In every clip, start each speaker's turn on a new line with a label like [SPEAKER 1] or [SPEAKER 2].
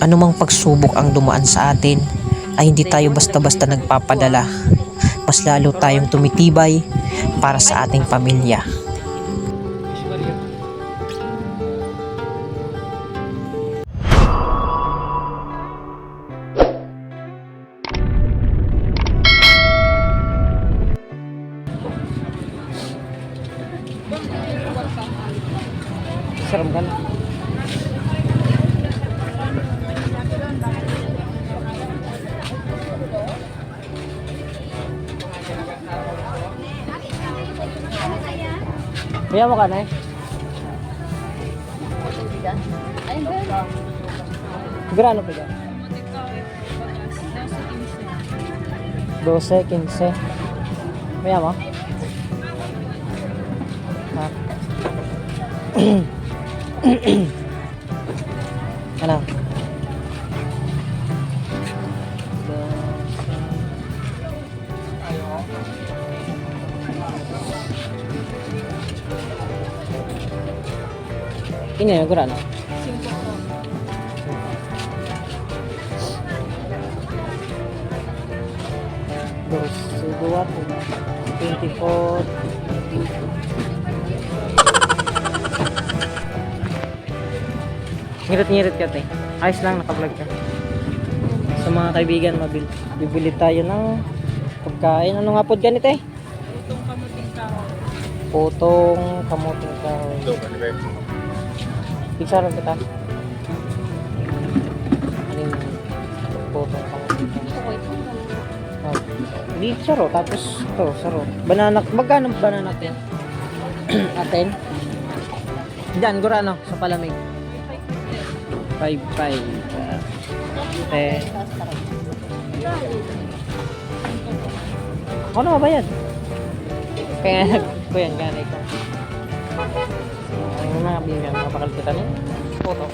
[SPEAKER 1] anumang pagsubok ang dumaan sa atin, ay hindi tayo basta-basta nagpapadala. Mas lalo tayong tumitibay para sa ating pamilya. Sarap kan? Kaya mo ka na eh. Grano pa dyan? 12, 15. Kaya mo? Ha? Ano? Ini ya kurang. Dos, dua, 24. Ngirit-ngirit ka, te. Ayos lang, naka-vlog ka. Sa mga kaibigan, bibili tayo ng pagkain. Ano nga po ganito, eh?
[SPEAKER 2] Putong kamuting kahoy.
[SPEAKER 1] Putong kamuting kahoy. Picture kita. Ano yung putong kamuting kahoy? Oh, hindi, saro. Tapos, ito, saro. Banana, magkano banana natin? Atin? Diyan, gurano, sa palamig. 5-5. Ako na mabayad. Kaya nagkuyan gana ito. Ang mga binigyan, mapakalpitan eh. Photo.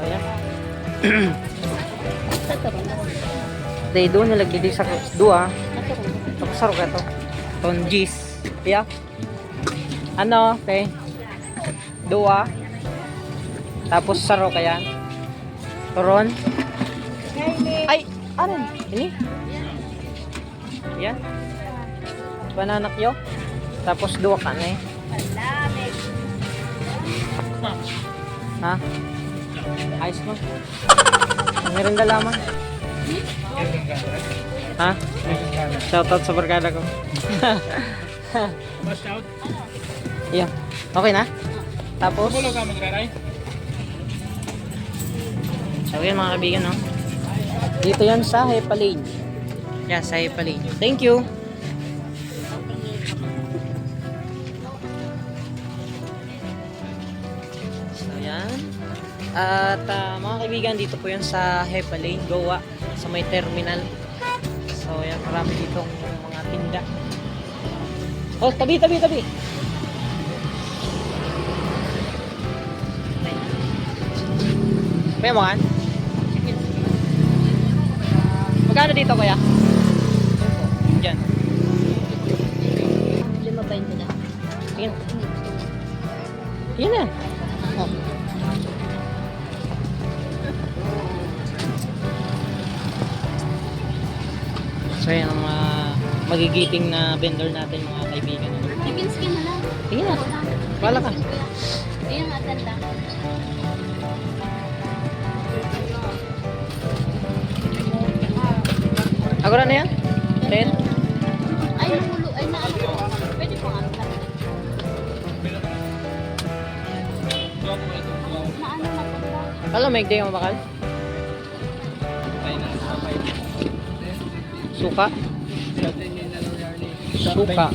[SPEAKER 1] Ayan. Day doon nalagay di sa dua. Tapos ka to. Tonjis. Yeah. Ano, okay. Dua. Tapos saro kaya. Turon. Ay, ano? Ini? Yan. Banana kyo. Tapos dua ka na eh. Ha? Ayos mo. Meron ka lamang. Ha? Shoutout sa barkada ko.
[SPEAKER 2] Shout.
[SPEAKER 1] Iya. Okay na? Tapos
[SPEAKER 2] Bulo ka magraray.
[SPEAKER 1] so yan mga kaibigan, no? Dito yan sa Hepalane. Yeah, sa Hepalane. Thank you. So yan. At mga kaibigan, dito po yan sa Hepalane, Goa, sa may terminal. So yan, marami ditong mga tinda. Oh, tabi. Kaya mo kan? Magkano dito kuya? Diyan.
[SPEAKER 3] 5.20 na.
[SPEAKER 1] Tingin. Yan na. Oh. So yan ang magigiting na vendor natin mga kaibigan.
[SPEAKER 3] Chicken skin na lang.
[SPEAKER 1] Tingin na. Wala ka.
[SPEAKER 3] Ayan, atan lang.
[SPEAKER 1] Agora na yan? 10?
[SPEAKER 3] Ay, namulo. Ay, naano ko. Pwede po nga. Naano na po.
[SPEAKER 1] Kala may igday ang bakal? Suka? Suka.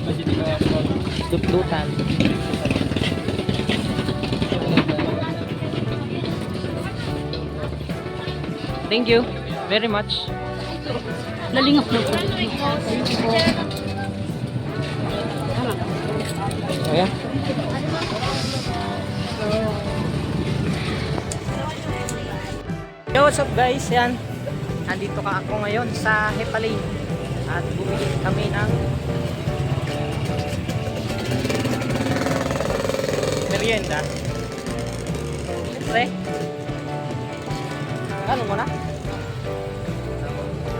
[SPEAKER 1] Dupdutan. Thank you very much.
[SPEAKER 3] Lalingap na po.
[SPEAKER 1] Ayan. Yo, what's up guys? Yan. Nandito ka ako ngayon sa Hepalane. At bumili kami ng merienda. Siyempre. Ano mo na?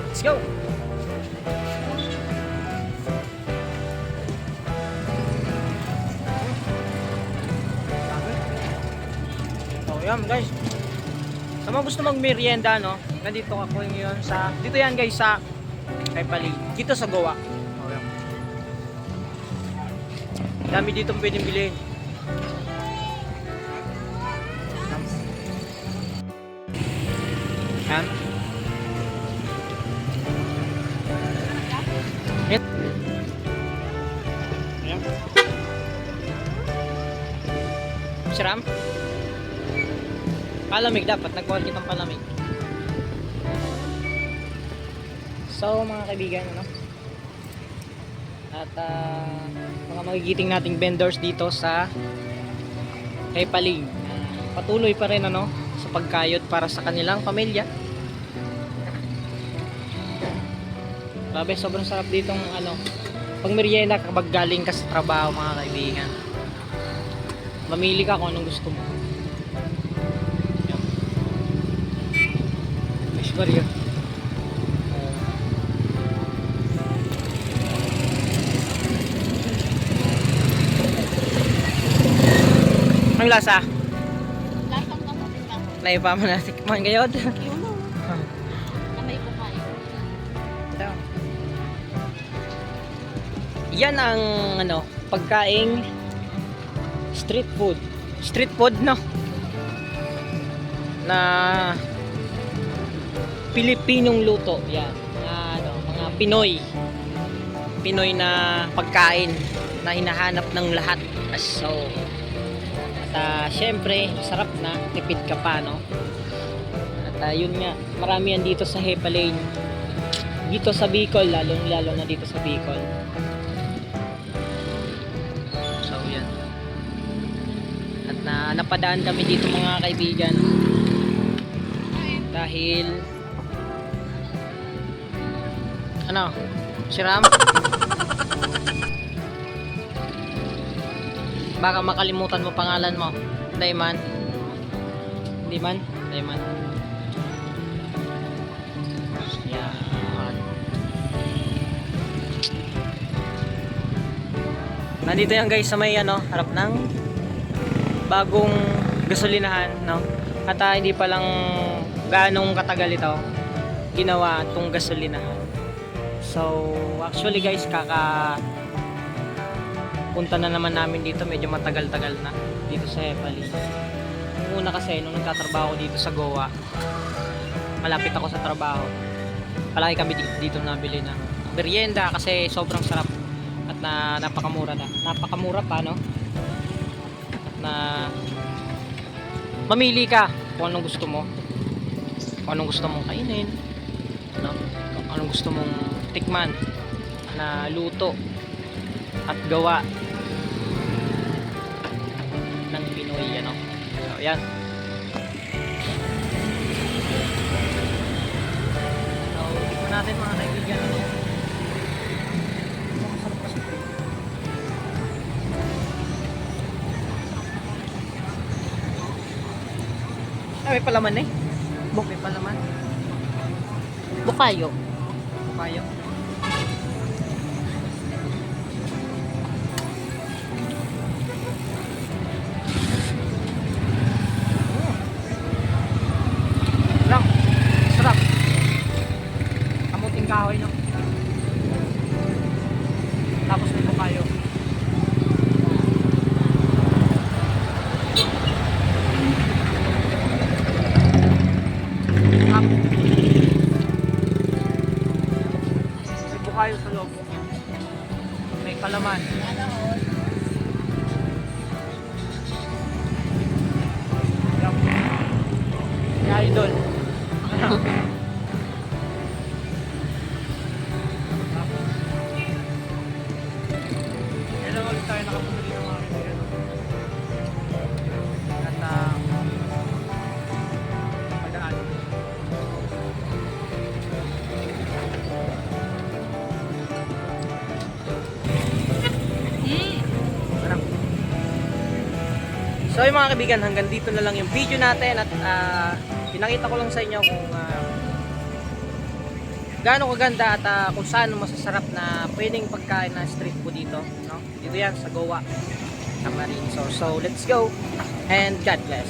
[SPEAKER 1] Let's go! So, yan guys. Sa mga gusto mag-merienda, no? Nandito ako ngayon sa... Dito yan guys sa... Kay Pali. Dito sa Goa. Oh, yan. Dami dito pwedeng bilhin. Yan. Ayan. Siram? Palamig dapat. Nagkuhan kitang palamig. So mga kaibigan, ano? At mga magigiting nating vendors dito sa kay Paling. Patuloy pa rin ano sa pagkayod para sa kanilang pamilya. Grabe, sobrang sarap ditong ano, pag merienda kapag galing ka sa trabaho mga kaibigan. Mamili ka kung anong gusto mo. Yan. Fish barrier. Ang lasa?
[SPEAKER 3] Lasang kamuting lang.
[SPEAKER 1] Naipa mo na tikman kayo.
[SPEAKER 3] Yun o. Na may kumain.
[SPEAKER 1] Yan ang ano, pagkaing street food. Street food no. Na Pilipinong luto. Yan. Na ano, mga Pinoy. Pinoy na pagkain na hinahanap ng lahat. So, syempre, sarap na, tipid ka pa, no? At yun nga, marami yan dito sa Hepa Lane. Dito sa Bicol, lalo na dito sa Bicol. So, yan. At napadaan kami dito mga kaibigan. Dahil, ano, Siram? Baka makalimutan mo pangalan mo. Dayman. Hindi man? Dayman. Yan. Nandito yan guys sa may ano, harap ng bagong gasolinahan, no? At hindi pa lang ganong katagal ito ginawa itong gasolinahan. So, actually guys, punta na naman namin dito, medyo matagal-tagal na dito sa Hepali. Yung una kasi nung nagtatrabaho dito sa Goa, malapit ako sa trabaho, palagi kami dito nabili ng merienda kasi sobrang sarap at napakamura pa, no? At mamili ka kung anong gusto mo, kung anong gusto mong kainin, no? Kung anong gusto mong tikman na luto at gawa ng Pinoy, ano. So, yan. So, tignan natin mga kaibigan. Masarap kasi ito. Ay, may palaman eh. May palaman.
[SPEAKER 3] Bukayo.
[SPEAKER 1] Bukayo. Sarap. Kamuting kahoy, no? Tapos may bukayo. So yung mga kaibigan, hanggang dito na lang yung video natin at pinakita ko lang sa inyo kung gaano kaganda at kung saan masasarap na pwedeng pagkain na street food dito, no? Dito yan sa Goa, Camarines. So let's go and God bless.